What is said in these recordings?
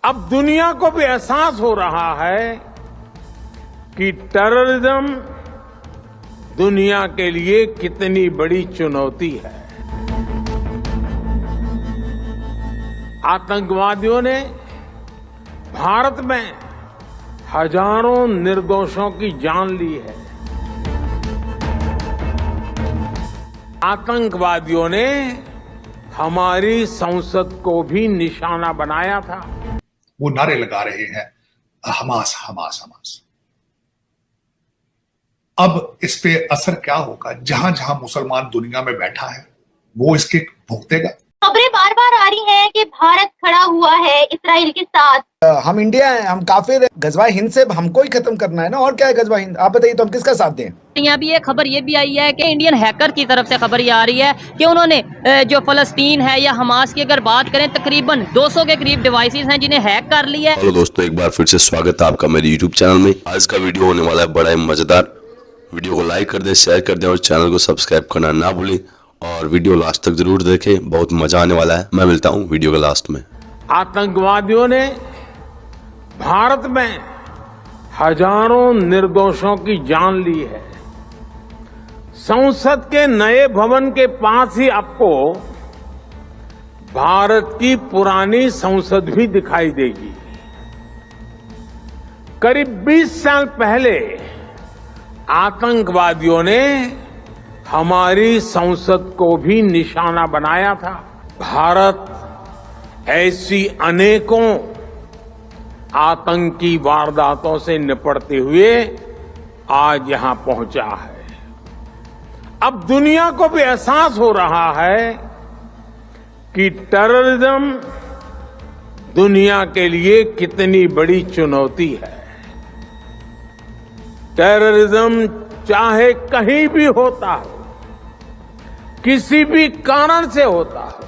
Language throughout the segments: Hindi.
अब दुनिया को भी एहसास हो रहा है कि टेररिज्म दुनिया के लिए कितनी बड़ी चुनौती है। आतंकवादियों ने भारत में हजारों निर्दोषों की जान ली है। आतंकवादियों ने हमारी संसद को भी निशाना बनाया था। वो नारे लगा रहे हैं हमास हमास हमास। अब इस पे असर क्या होगा? जहां जहां मुसलमान दुनिया में बैठा है वो इसके भुगतेगा। खबरें बार बार आ रही हैं कि भारत खड़ा हुआ है इस्राइल के साथ। हम इंडिया हैं, हम काफिर हैं। गजवा हिंद से हमको ही खत्म करना है ना, और क्या है गजवा हिंद? आप बताइए तो हम किसका साथ दें? यहाँ भी एक खबर ये भी आई है कि इंडियन हैकर की तरफ से खबर ये आ रही है कि उन्होंने जो फलस्तीन है या हमास की अगर बात करें तकरीबन 200 के करीब डिवाइसेस हैं जिन्हें हैक कर लिया है। हेलो दोस्तों, एक बार फिर से स्वागत है आपका मेरे यूट्यूब चैनल में। आज का वीडियो होने वाला है बड़ा ही मजेदार। वीडियो को लाइक कर दें, शेयर कर दें और चैनल को सब्सक्राइब करना ना भूलें और वीडियो लास्ट तक जरूर देखें, बहुत मजा आने वाला है। मैं मिलता हूँ वीडियो के लास्ट में। आतंकवादियों ने भारत में हजारों निर्दोषों की जान ली है। संसद के नए भवन के पास ही आपको भारत की पुरानी संसद भी दिखाई देगी। करीब 20 साल पहले आतंकवादियों ने हमारी संसद को भी निशाना बनाया था। भारत ऐसी अनेकों आतंकी वारदातों से निपटते हुए आज यहां पहुंचा है। अब दुनिया को भी एहसास हो रहा है कि टेररिज्म दुनिया के लिए कितनी बड़ी चुनौती है। टेररिज्म चाहे कहीं भी होता हो, किसी भी कारण से होता हो,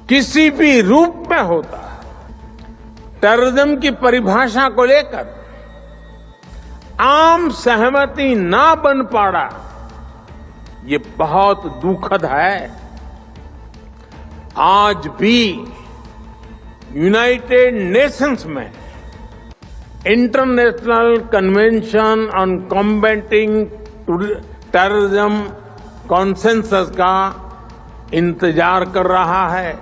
किसी भी रूप में होता है, टेररिज्म की परिभाषा को लेकर आम सहमति ना बन पाना ये बहुत दुखद है। आज भी यूनाइटेड नेशंस में international convention on combating terrorism consensus का इंतजार कर रहा है।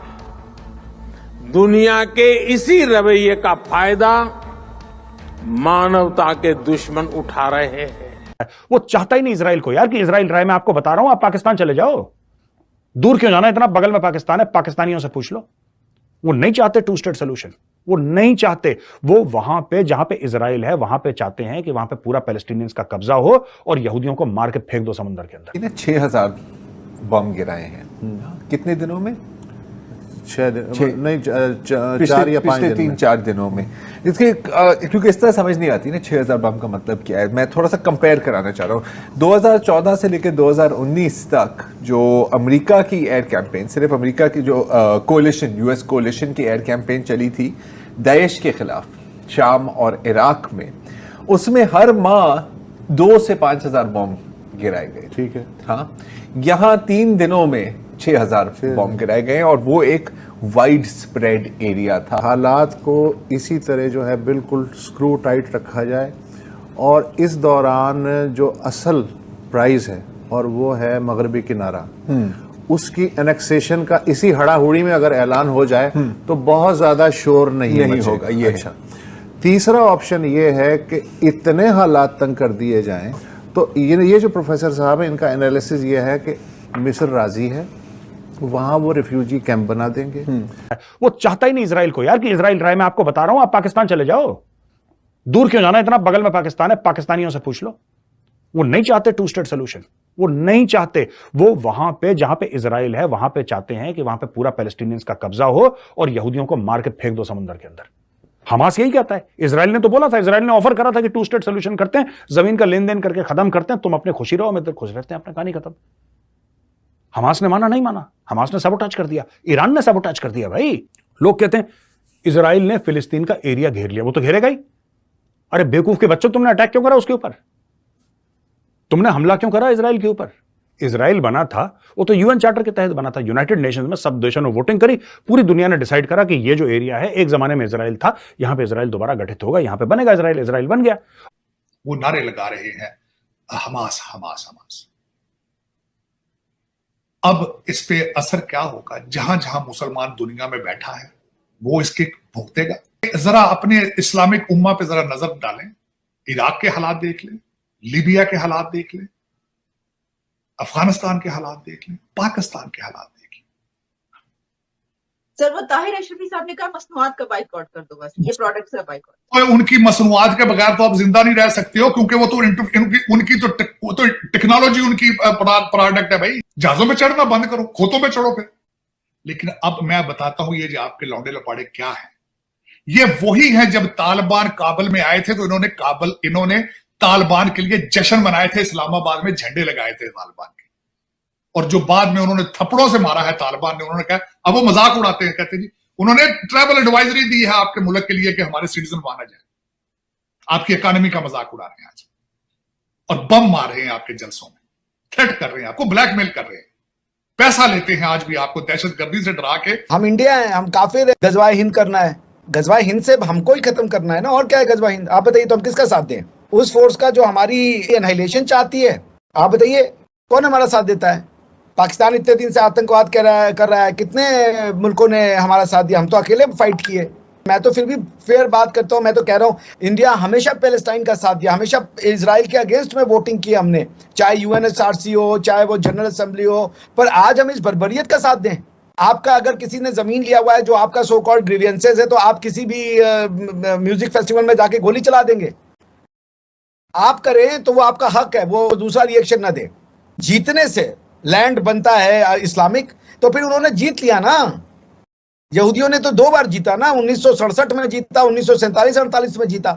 दुनिया के इसी रवैये का फायदा मानवता के दुश्मन उठा रहे हैं। वो चाहता ही नहीं इजराइल को यार कि इजराइल राय, मैं आपको बता रहा हूं, आप पाकिस्तान चले जाओ। दूर क्यों जाना, इतना बगल में पाकिस्तान है, पाकिस्तानियों से पूछ लो। वो नहीं चाहते टू स्टेट सोल्यूशन, वो नहीं चाहते। वो वहां पे जहां पे इजराइल है वहां पे चाहते हैं कि वहां पे पूरा पैलेस्टीनियंस का कब्जा हो और यहूदियों को मार के फेंक दो समंदर के अंदर। 6000 बम गिराए हैं कितने दिनों में? 4 या 5 3-4 दिनों में। इसके क्योंकि इस तरह समझ नहीं आती ना 6000 बम का मतलब क्या है। मैं थोड़ा सा कंपेयर कराना चाह रहा हूँ। 2014 से लेकर 2019 तक जो अमेरिका की एयर कैंपेन, सिर्फ अमेरिका की जो कोलिशन, यूएस कोलिशन की एयर कैंपेन चली थी दाइश के खिलाफ शाम और इराक में, उसमें हर माह 2 से 5000 बम गिराए गए। ठीक है, हाँ। यहाँ 3 दिनों में 6000 बम गिराए गए और वो एक वाइड स्प्रेड एरिया था। हालात को इसी तरह जो है बिल्कुल स्क्रू टाइट रखा जाए और इस दौरान जो असल प्राइज है और वो है मगरबी किनारा, उसकी एनेक्सेशन का इसी हड़ाहुड़ी में अगर ऐलान हो जाए तो बहुत ज्यादा शोर नहीं होगा। ये अच्छा। तीसरा ऑप्शन ये है कि इतने हालात तंग कर दिए जाएं तो ये जो प्रोफेसर साहब है इनका एनालिसिस ये है कि मिस्र राजी है, वहां वो रिफ्यूजी कैंप बना देंगे। वो चाहता ही नहीं इजराइल को यार कि इजराइल राय, मैं आपको बता रहा हूं, आप पाकिस्तान चले जाओ। दूर क्यों जाना, इतना बगल में पाकिस्तान है, पाकिस्तानियों से पूछ लो। वो नहीं चाहते टू स्टेट सोल्यूशन, वो नहीं चाहते। वो वहां पे जहां पे इजराइल है वहां पे चाहते हैं कि वहां पे पूरा पैलेस्टीनियंस का कब्जा हो और यहूदियों को मार के फेंक दो समंदर के अंदर। हमास यही कहता है। इजराइल ने तो बोला था, इजराइल ने ऑफर करा था कि टू स्टेट सोल्यूशन करते हैं, जमीन का लेन देन करके खत्म करते हैं, तुम अपने खुशी रहो, हम इधर खुश रहते हैं, अपना कहानी खत्म। हमास ने माना, नहीं माना। हमास ने सबोटाज कर दिया, ईरान ने सबोटाज कर दिया। भाई लोग कहते हैं इजराइल ने फिलिस्तीन का एरिया घेर लिया, वो तो घेरेगा ही। अरे बेवकूफ के बच्चों, तुमने अटैक क्यों करा उसके ऊपर? तुमने हमला क्यों करा इजराइल के ऊपर? इजराइल बना था वो तो यूएन चार्टर के तहत बना था, यूनाइटेड नेशंस में सब देशों ने वोटिंग करी, पूरी दुनिया ने डिसाइड करा कि ये जो एरिया है एक जमाने में इजराइल था, यहां पे इजराइल दोबारा गठित होगा, यहां पे बनेगा इजराइल, इजराइल बन गया। वो नारे लगा रहे हैं हमास हमास हमास। अब इस पे असर क्या होगा? जहां जहां मुसलमान दुनिया में बैठा है वो इसके भुगतेगा। जरा अपने इस्लामिक उम्मा पे जरा नजर डालें, इराक के हालात देख लें, लीबिया के हालात देख लें, अफगानिस्तान के हालात देख लें, पाकिस्तान के हालात देख लें। सर वो ताहिर अशरफी साहब ने कहा मसनूआत का बाइकआउट कर दो, बस ये प्रोडक्ट्स का बाइकआउट। तो उनकी मसनूआत के बगैर तो आप जिंदा नहीं रह सकते हो, क्योंकि वो तो उनकी टेक्नोलॉजी उनकी प्रोडक्ट है भाई। जहाजों पे चढ़ना बंद करो, खोतों पे चढ़ो फिर। लेकिन अब मैं बताता हूं ये जो आपके लौंडे लपाड़े क्या है, ये वही है जब तालिबान काबुल में आए थे तो इन्होंने तालिबान के लिए जश्न मनाए थे, इस्लामाबाद में झंडे लगाए थे तालिबान के, और जो बाद में उन्होंने थप्पड़ों से मारा है तालिबान ने, उन्होंने कहा, अब वो मजाक उड़ाते हैं, कहते जी उन्होंने ट्रैवल एडवाइजरी दी है आपके मुल्क के लिए कि हमारे सिटीजन माना जाए। आपकी इकोनॉमी का मजाक उड़ा रहे हैं आज, और बम मार रहे हैं आपके जलसों में, थ्रेट कर रहे हैं आपको, ब्लैकमेल कर रहे हैं, पैसा लेते हैं आज भी आपको दहशतगर्दी से डरा के। हम इंडिया है, हम काफिर है, गजवाए हिंद करना है, गजवाए हिंद से हमको ही खत्म करना है ना, और क्या है गजवाए हिंद? आप बताइए तो हम किसका साथ दें? उस फोर्स का जो हमारी एनहाइलेशन चाहती है, आप बताइए कौन हमारा साथ देता है? पाकिस्तान इतने दिन से आतंकवाद कर रहा है, कितने मुल्कों ने हमारा साथ दिया? हम तो अकेले फाइट किए। मैं तो फिर भी फेयर बात करता हूं, मैं तो कह रहा हूं इंडिया हमेशा पैलेस्टाइन का साथ दिया, हमेशा इजराइल के अगेंस्ट में वोटिंग की हमने, चाहे यूएनएचआरसी हो, चाहे वो जनरल असेंबली हो, पर आज हम इस बर्बरियत का साथ दें? आपका अगर किसी ने जमीन लिया हुआ है जो आपका सो कॉल्ड ग्रीवियंसेस है, तो आप किसी भी म्यूजिक फेस्टिवल में जाके गोली चला देंगे? आप करें तो वो आपका हक है, वो दूसरा रिएक्शन ना दे। जीतने से लैंड बनता है इस्लामिक, तो फिर उन्होंने जीत लिया ना। यहूदियों ने तो 2 बार जीता ना, 1967 में जीता, 1947-48 में जीता।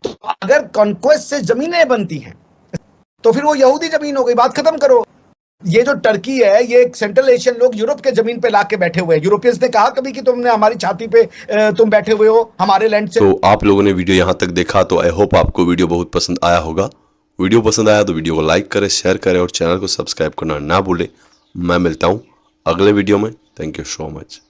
तो अगर कॉन्क्वेस्ट से जमीनें बनती हैं तो फिर वो यहूदी जमीन हो गई, बात खत्म करो। ये जो टर्की है, ये सेंट्रल एशियन लोग यूरोप के जमीन पे लाके बैठे हुए हैं। यूरोपियंस ने कहा कभी कि तुमने हमारी छाती पे तुम बैठे हुए हो हमारे लैंड से। तो आप लोगों ने वीडियो यहाँ तक देखा, तो आई होप आपको वीडियो बहुत पसंद आया होगा। वीडियो पसंद आया तो वीडियो को लाइक करें, शेयर करें और चैनल को सब्सक्राइब करना ना भूलें। मैं मिलता हूँ अगले वीडियो में। Thank you so much.